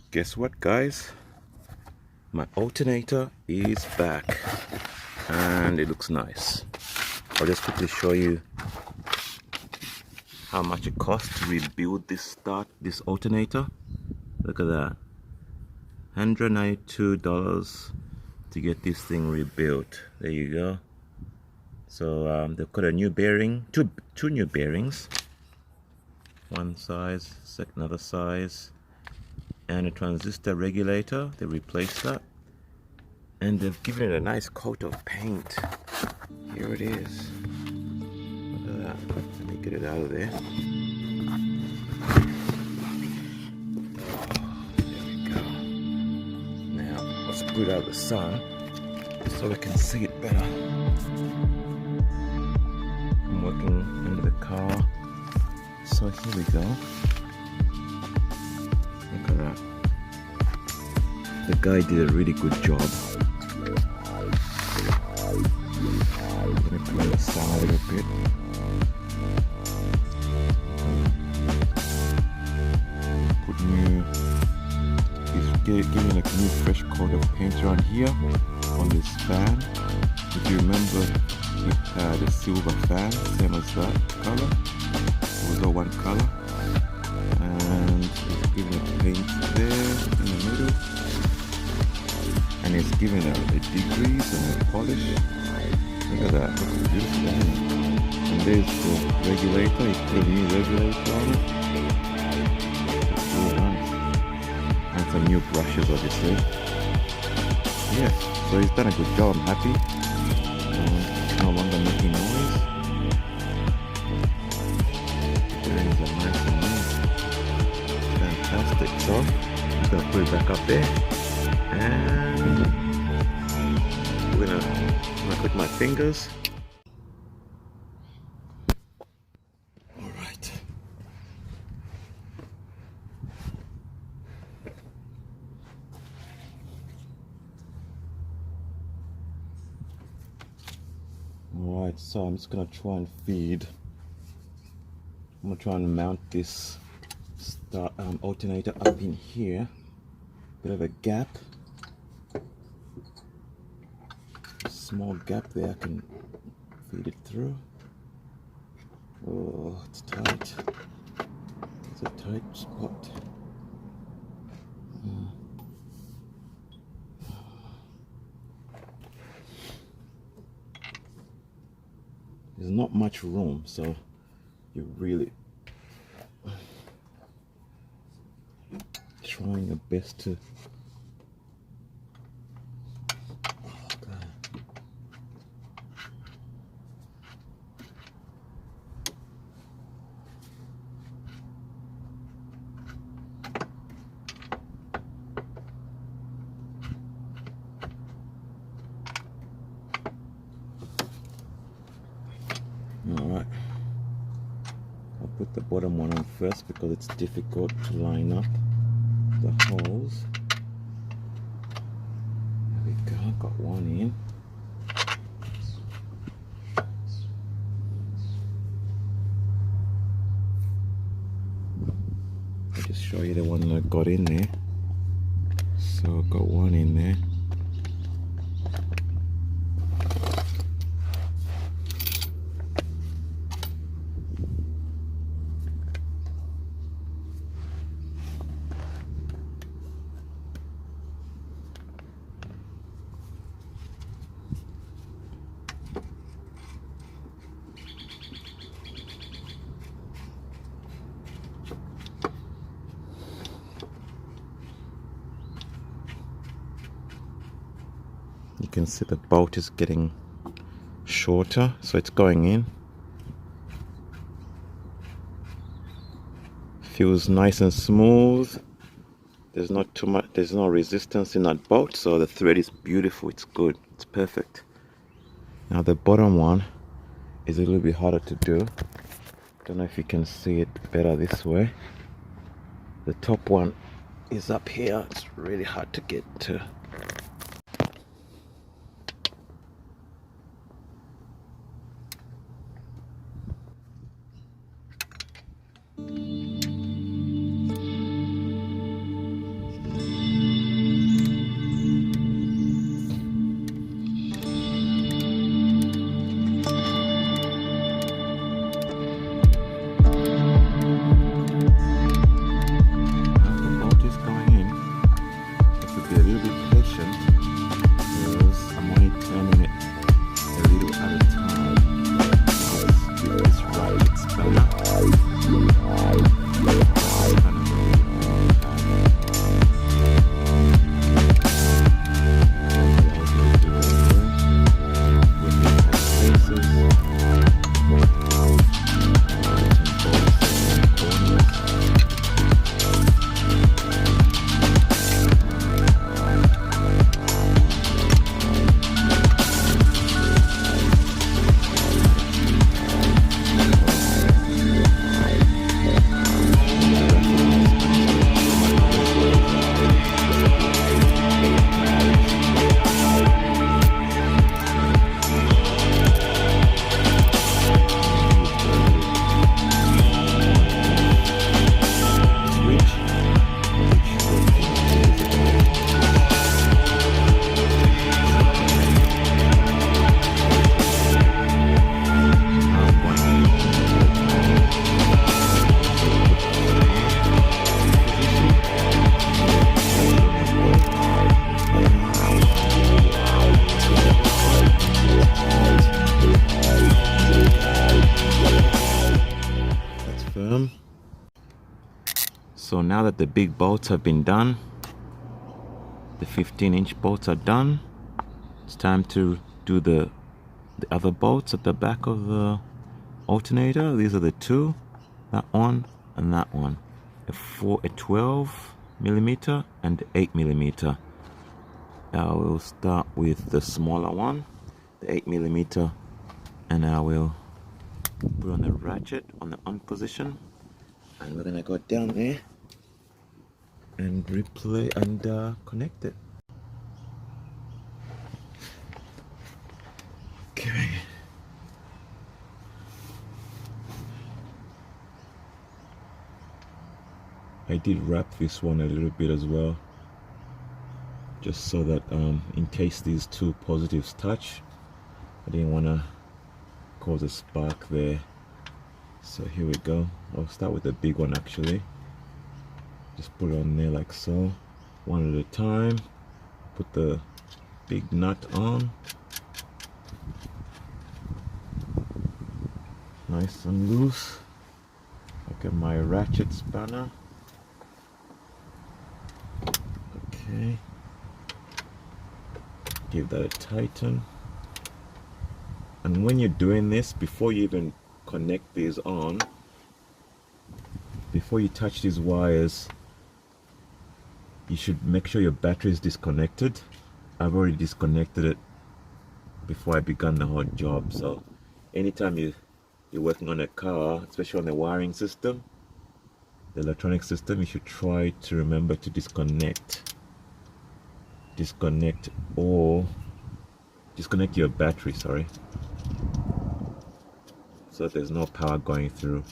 Guess what, guys? My alternator is back and it looks nice. I'll just quickly show you how much it costs to rebuild this alternator. Look at that, $192 to get this thing rebuilt. There you go. So they've got a new bearing, two new bearings, one size, another size, and a transistor regulator. They replaced that, and they've given it a nice coat of paint. Here it is. Look at that. Let me get it out of there. There we go. Now let's put it out of the sun so we can see it better. I'm working under the car, so here we go. Look at that. The guy did a really good job. I'm gonna put it aside a little bit. Put new, he's giving like a new fresh coat of paint around here on this fan. If you remember, it had a silver fan, same as that color. It was all one color. And he's giving it paint there in the middle. And he's giving it a degrease and a polish. Look at that, looks beautiful. And there's the regulator, he put a new regulator on it. It's really nice. And some new brushes, obviously. Yes, so he's done a good job, I'm happy. No longer making noise. The bearings are nice and neat. Fantastic. So I'm gonna put it back up there, and I'm gonna click my fingers. All right. Alright, so I'm just gonna try and feed. I'm gonna try and mount this alternator up in here. Bit of a gap. Small gap there, I can feed it through. Oh, it's tight. It's a tight spot. There's not much room, so you're really trying your best to. Alright, I'll put the bottom one on first because it's difficult to line up the holes. There we go, got one in. I'll just show you the one that I got in there. So I've got one in there. You can see the bolt is getting shorter, so it's going in. Feels nice and smooth. There's not too much, there's no resistance in that bolt, so the thread is beautiful. It's good, it's perfect. Now the bottom one is a little bit harder to do. Don't know if you can see it better this way. The top one is up here. It's really hard to get to. now that the big bolts have been done, the 15-inch bolts are done, it's time to do the other bolts at the back of the alternator. These are the two, that one and that one, a 12 millimeter and 8 millimeter. I will start with the smaller one, the 8 millimeter, and I will put on the ratchet on the on position, and we're gonna go down there and replay and connect it. Okay. I did wrap this one a little bit as well, just so that in case these two positives touch, I didn't want to cause a spark there. So here we go. I'll start with the big one actually. Just put it on there like so, one at a time. Put the big nut on, nice and loose. Look at my ratchet spanner. Okay, give that a tighten. And when you're doing this, before you even connect these on, before you touch these wires, you should make sure your battery is disconnected. I've already disconnected it before I began the whole job. So anytime you're working on a car, especially on the wiring system, the electronic system, you should try to remember to disconnect your battery, sorry, so that there's no power going through.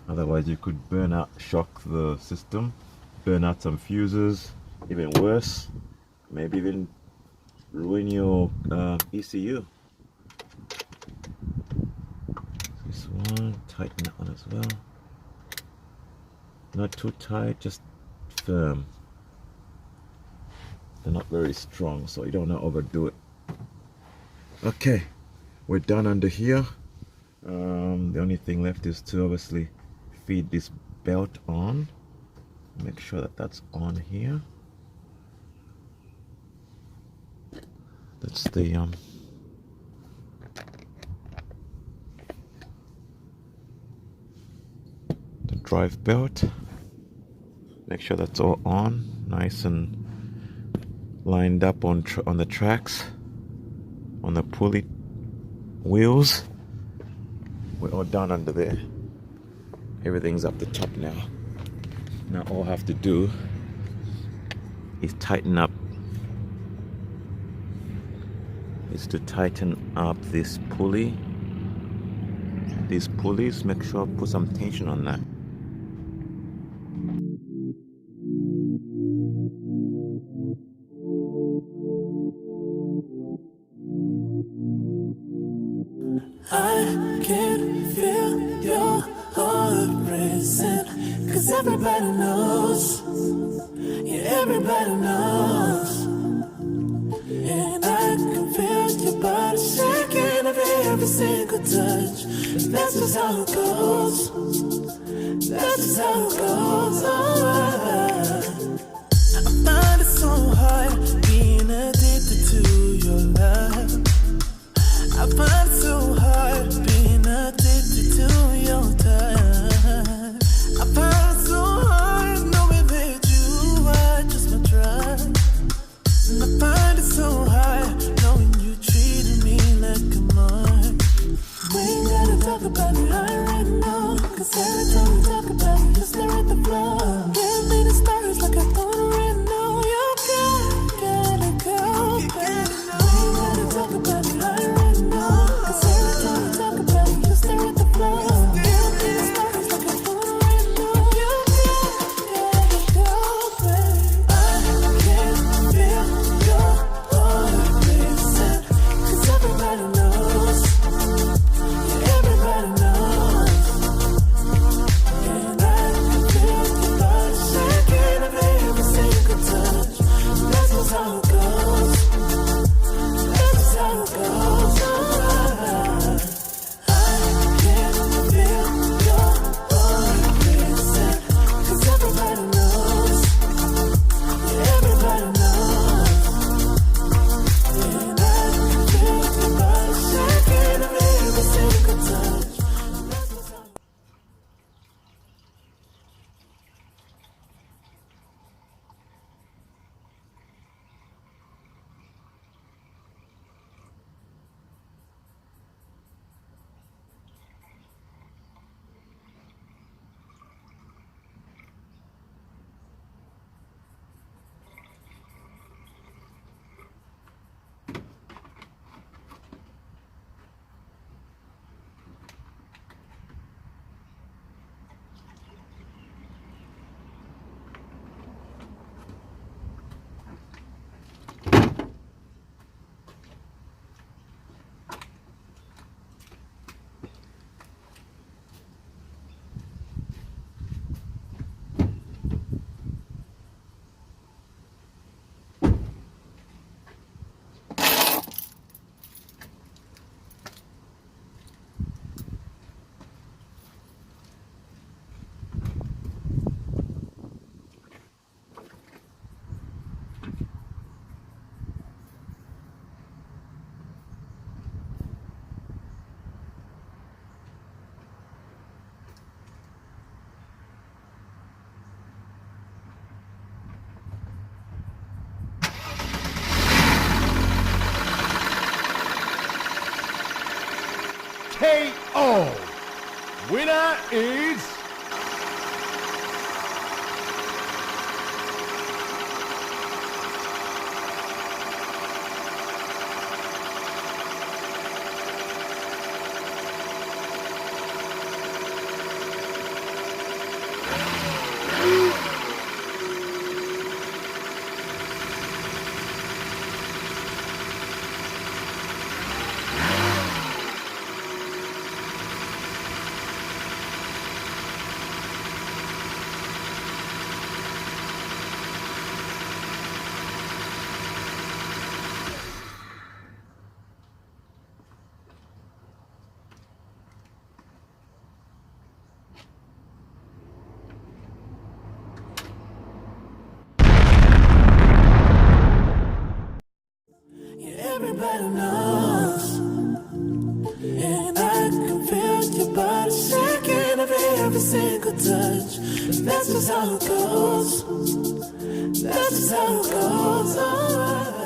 Otherwise you could shock the system, burn out some fuses, even worse, maybe even ruin your ECU. This one, tighten that one as well. Not too tight, just firm. They're not very strong, so you don't want to overdo it. Okay, we're done under here. The only thing left is to obviously feed this belt on. Make sure that that's on here. That's the drive belt. Make sure that's all on, nice and lined up on the tracks, on the pulley wheels. We're all done under there. Everything's up the top now. Now all I have to do is tighten up this pulley, these pulleys. Make sure I put some tension on that. I can feel your heart racing, 'cause everybody knows, yeah, everybody knows. And I can feel your body shaking every single touch. And that's just how it goes. That's just how it goes. Oh, I find it so hard being addicted to your love. I find it so hard being addicted to your touch. I find it so hard knowing that you are just my drug. And I find it so hard knowing you treated me like a mark. We ain't gotta talk about it, I already know. 'Cause every time we talk about it, you stare at the floor. KO. Winner is... Everybody knows, and I can feel your body shaking every single touch. That's just how it goes. That's just how it goes. Alright.